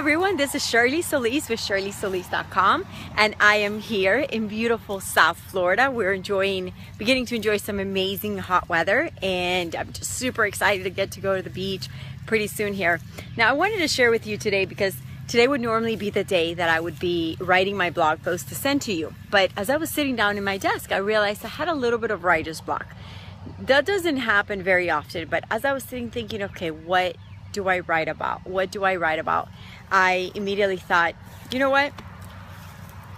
everyone, this is Shirley Solis with ShirleySolis.com, and I am here in beautiful South Florida. We're beginning to enjoy some amazing hot weather, and I'm just super excited to get to go to the beach pretty soon here. Now I wanted to share with you today because today would normally be the day that I would be writing my blog post to send to you, but as I was sitting down in my desk, I realized I had a little bit of writer's block. That doesn't happen very often, but as I was sitting thinking, okay, what do I write about? What do I write about? I immediately thought, you know what?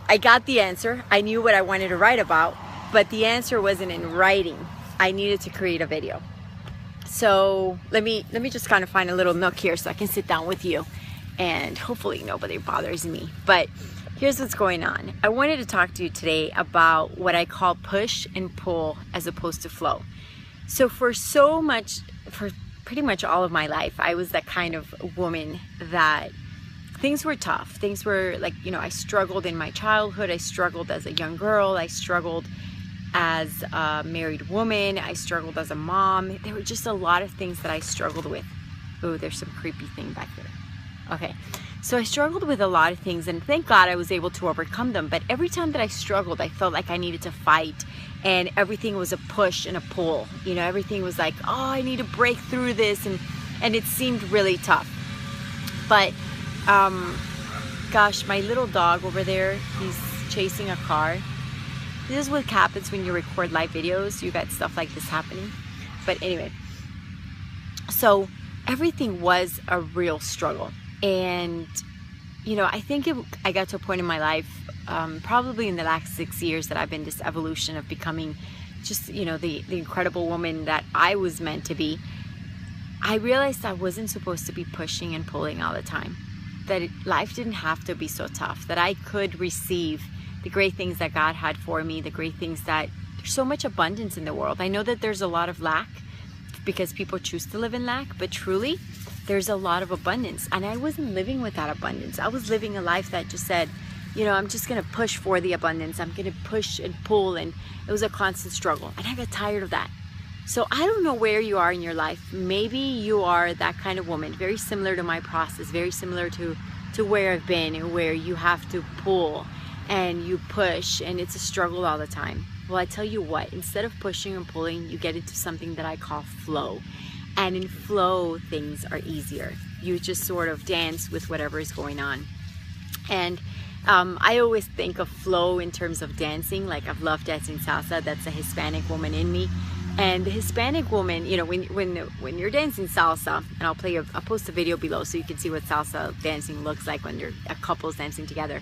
I got the answer. I knew what I wanted to write about, but the answer wasn't in writing. I needed to create a video. So let me just kind of find a little nook here so I can sit down with you, and hopefully nobody bothers me. But here's what's going on. I wanted to talk to you today about what I call push and pull as opposed to flow. So for pretty much all of my life, I was that kind of woman that things were tough. Things were like, I struggled in my childhood. I struggled as a young girl. I struggled as a married woman. I struggled as a mom. There were just a lot of things that I struggled with. Oh, there's some creepy thing back there. Okay. So I struggled with a lot of things, and thank God I was able to overcome them. But every time that I struggled, I felt like I needed to fight, and everything was a push and a pull. Everything was like, oh, I need to break through this, and it seemed really tough. But gosh, my little dog over there, he's chasing a car. This is what happens when you record live videos. You got stuff like this happening. But anyway, so everything was a real struggle. And I think I got to a point in my life, probably in the last 6 years, that I've been this evolution of becoming just the incredible woman that I was meant to be. I realized I wasn't supposed to be pushing and pulling all the time, that life didn't have to be so tough, that I could receive the great things that God had for me, the great things that there's so much abundance in the world. I know that there's a lot of lack because people choose to live in lack, but truly there's a lot of abundance, and I wasn't living with that abundance. I was living a life that just said, I'm just gonna push for the abundance. I'm gonna push and pull, and it was a constant struggle, and I got tired of that. So I don't know where you are in your life. Maybe you are that kind of woman, very similar to my process, very similar to where I've been, and where you have to pull and you push, and it's a struggle all the time. Well, I tell you what, instead of pushing and pulling, you get into something that I call flow. And in flow, things are easier. You just sort of dance with whatever is going on. And I always think of flow in terms of dancing. Like, I've loved dancing salsa. That's a Hispanic woman in me. And the Hispanic woman, when you're dancing salsa, and I'll post a video below so you can see what salsa dancing looks like when you're a couple's dancing together.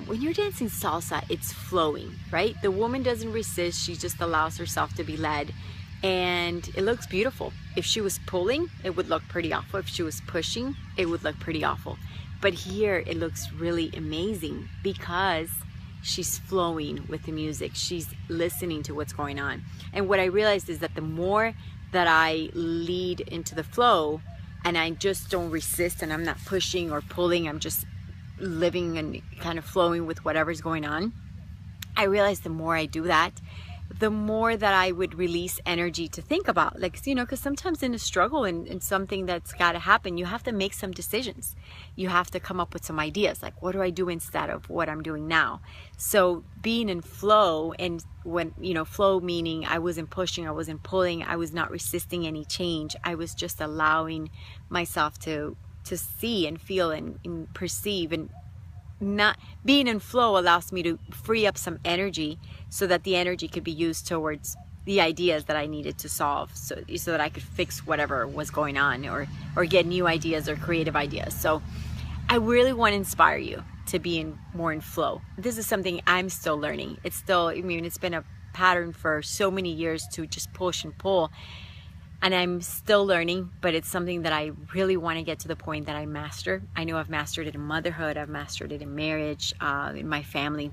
When you're dancing salsa, it's flowing, right? The woman doesn't resist. She just allows herself to be led. And it looks beautiful. If she was pulling, it would look pretty awful. If she was pushing, it would look pretty awful. But here it looks really amazing because she's flowing with the music. She's listening to what's going on. And what I realized is that the more that I lead into the flow, and I just don't resist, and I'm not pushing or pulling, I'm just living and kind of flowing with whatever's going on, I realized the more I do that, the more that I would release energy to think about, because sometimes in a struggle and something that's got to happen, you have to make some decisions. You have to come up with some ideas, like, what do I do instead of what I'm doing now? So being in flow, and when, flow meaning I wasn't pushing, I wasn't pulling, I was not resisting any change. I was just allowing myself to see and feel and perceive, and not being in flow allows me to free up some energy so that the energy could be used towards the ideas that I needed to solve, so that I could fix whatever was going on, or get new ideas or creative ideas. So I really want to inspire you to be more in flow. This is something I'm still learning. It's been a pattern for so many years to just push and pull, and I'm still learning, but it's something that I really want to get to the point that I master. I know I've mastered it in motherhood, I've mastered it in marriage, in my family.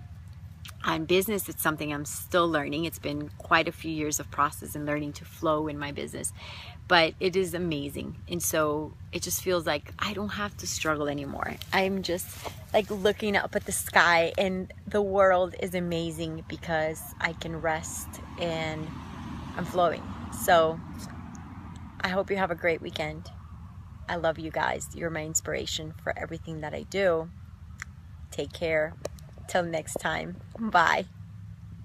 On business, it's something I'm still learning. It's been quite a few years of process and learning to flow in my business, but it is amazing. And so it just feels like I don't have to struggle anymore. I'm just like looking up at the sky, and the world is amazing because I can rest and I'm flowing. So I hope you have a great weekend. I love you guys. You're my inspiration for everything that I do. Take care. Till next time. Bye.